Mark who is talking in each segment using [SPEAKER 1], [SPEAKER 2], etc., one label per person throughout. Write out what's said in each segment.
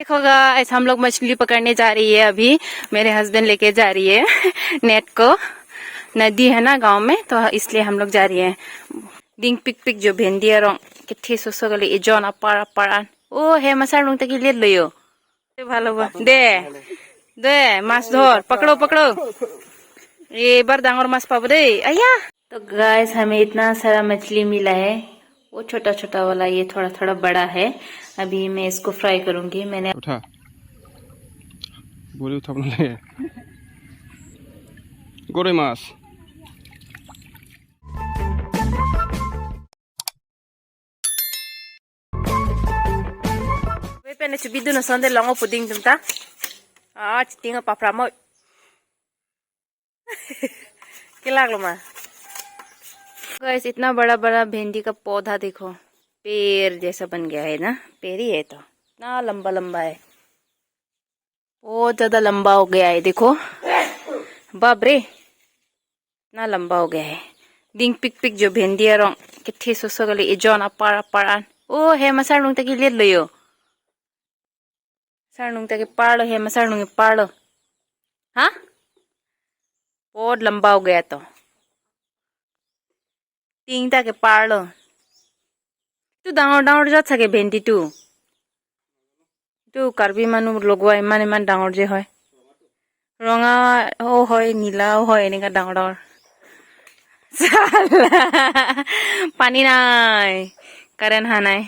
[SPEAKER 1] देखो गाइस, हम लोग मछली पकड़ने जा रही है। अभी मेरे हस्बैंड लेके जा रही है नेट को। नदी है ना गांव में, तो इसलिए हम लोग जा रही है। डिंग पिक पिक जो भेंडी रंग किथे सोसो गले इजन अपार अपार ओ हे मसार लुंग तक ले लियो ভালো দে দে মাছ ধর पकड़ो पकड़ो ये बार डांगर माछ पाबो दे आया। तो गाइस हमें इतना सारा मछली मिला है। वो छोटा छोटा वाला, ये थोड़ा थोड़ा बड़ा है। अभी मैं इसको फ्राई करूंगी। मैंने
[SPEAKER 2] उठा बोले उठा ले गोरे माछ
[SPEAKER 1] वे पेने बिदु न संदे लंगो पुडिंग तुमता आज तिंगा पापड़ा म क्या लागलो मा। गाइस इतना बड़ा बड़ा भिंडी का पौधा देखो, पेड़ जैसा बन गया है ना। पेड़ ही है तो ना, लंबा लंबा है, बहुत ज्यादा लंबा हो गया है। देखो बाप रे, इतना लंबा हो गया है। डिंग पिक पिक जो भिंडी रंग किथे सोसो गले इजन अपार अपार ओ हे मसार लुंग तक ले लियो सारनुंग तक पाड़ो हे मसारनुंग पाड़ो। हाँ बहुत लंबा हो गया तो तीन तक पाड़ो तू डांगर डांगर जात सके भेंडी तू कार्बी मानु लगवा इमान इमान डांगर जे হয় रंगा ओ হয় নীলাও হয় এনেকা ডাঙৰ ডাঙৰ পানী নাই কাৰেণ্ট হা নাই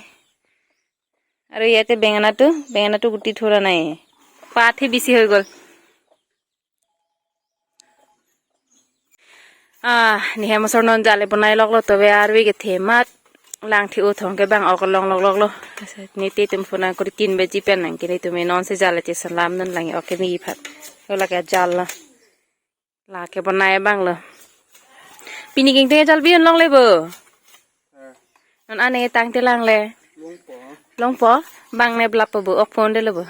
[SPEAKER 1] আৰু ইয়াতে বেঙেনাটো গুটি থোৰা নাই পাতহে বেছি হৈ গল নিহে মছৰ নন জালে বনাই লগলো তবে আৰু বে গে মাত लांगथि उथों के बांग अक लंग लग लग नीति तुम फोना करी 3 बजे पेन नंग के तुम्हें नॉन से जाले ते सलाम नन लांगे ओके नी फत होला के जाल ला के बनाए बांग ल पिनी किंग ते जाल बिन लंग लेबो नन आने तांग ते लांग ले लंगपो बांग ने ब्लापबो अक फोन दे लेबो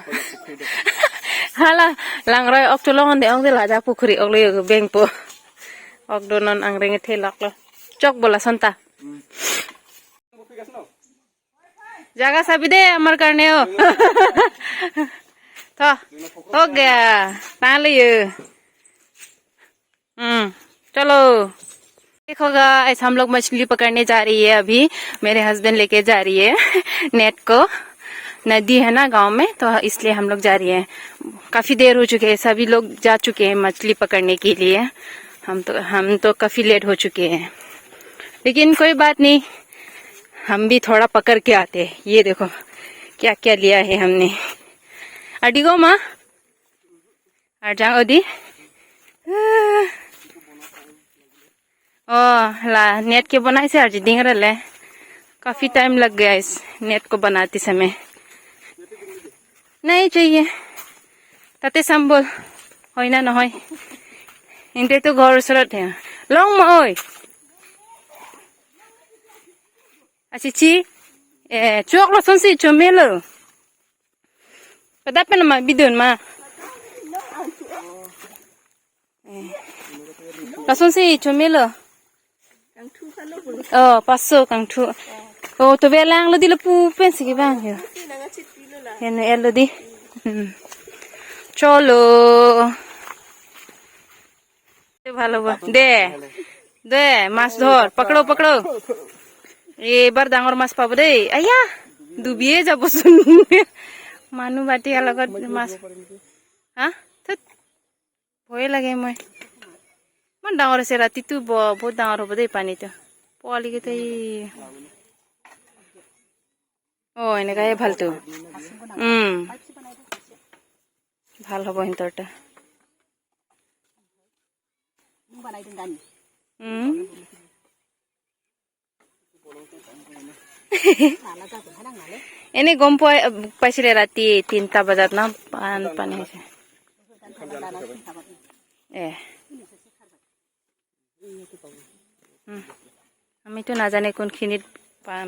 [SPEAKER 1] हाला लांग रय अक तो लंग दे अंग दे लाजा पुखरी अक ले बेंगपो अक दोनन आंग रेंगे थे लक ल चक बोला संता जगह सभी दे अमर करने हो तो हो गया तान लियो चलो देखो गाइस, हम लोग मछली पकड़ने जा रही है। अभी मेरे हस्बैंड लेके जा रही है नेट को। नदी है ना गांव में, तो इसलिए हम लोग जा रही है। काफी देर हो चुके हैं, सभी लोग जा चुके हैं मछली पकड़ने के लिए। हम तो काफी लेट हो चुके हैं, लेकिन कोई बात नहीं, हम भी थोड़ा पकड़ के आते हैं। ये देखो क्या क्या लिया है हमने। अडिगो माँ अडी ओ ला नेट के बनाए से अर्जी डिंग रहे। काफी टाइम लग गया इस नेट को बनाते समय। नहीं चाहिए ताते संबल होय ना নহয় इनते तो घर उसरत है लंग मा ओय Acici, cuak lo sonsi comelo. Pada apa nama bidon ma? Lo sonsi comelo. Oh, paso kang tu. Oh, tu belang lo di lepu pensi ke bang ya. Ini elo di. Cholo. ভালো দে দে মাছ ধর पकड़ो पकड़ो ये बार डांगर माछ पाबो दे आया डुबिए जाबोसुन मानु बाटी अलगत माछ हाँ भय लागे मैं मन डांगर से राति तू बहुत डांगर होबो दे पानी तो पोवाली के तई ओ এনেকা হে ভালতো ভাল হবো হিন্তৰটা बनाई दिन गानी एने गम पाइছিলে राति 3টা बजात ना पानी ए আমি তো নাজানে কোনখিনিত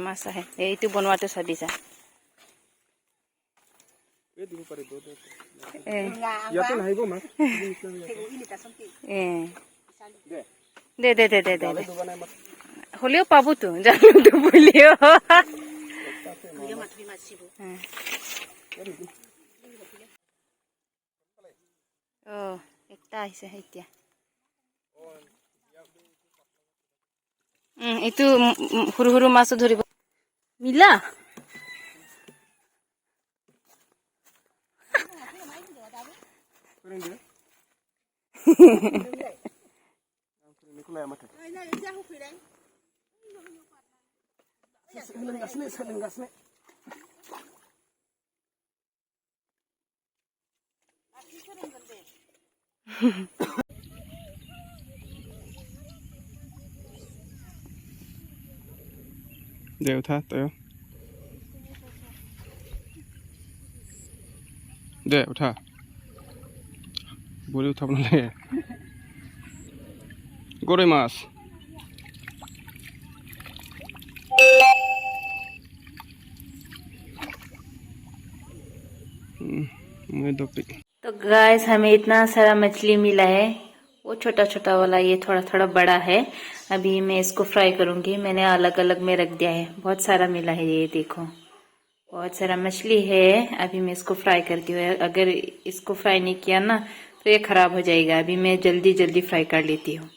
[SPEAKER 1] মাছ আহে এইটো বনোৱাটো চাবি যা
[SPEAKER 2] ইয়াতে নাহিব মাছ
[SPEAKER 1] দে দে দে দে দে হলেও পাবো তো জানো তো বলিও Ekta aise itia. Itu huru-huru maso dhoribo. Mila?
[SPEAKER 2] दे उठा तो दे उठा बोले उठा बना ले गोरे मास मैं दो पिक।
[SPEAKER 1] तो गाइस हमें इतना सारा मछली मिला है, वो छोटा छोटा वाला, ये थोड़ा थोड़ा बड़ा है। अभी मैं इसको फ्राई करूंगी। मैंने अलग अलग में रख दिया है, बहुत सारा मिला है। ये देखो बहुत सारा मछली है। अभी मैं इसको फ्राई करती हूँ। अगर इसको फ्राई नहीं किया ना तो ये खराब हो जाएगा। अभी मैं जल्दी जल्दी फ्राई कर लेती हूँ।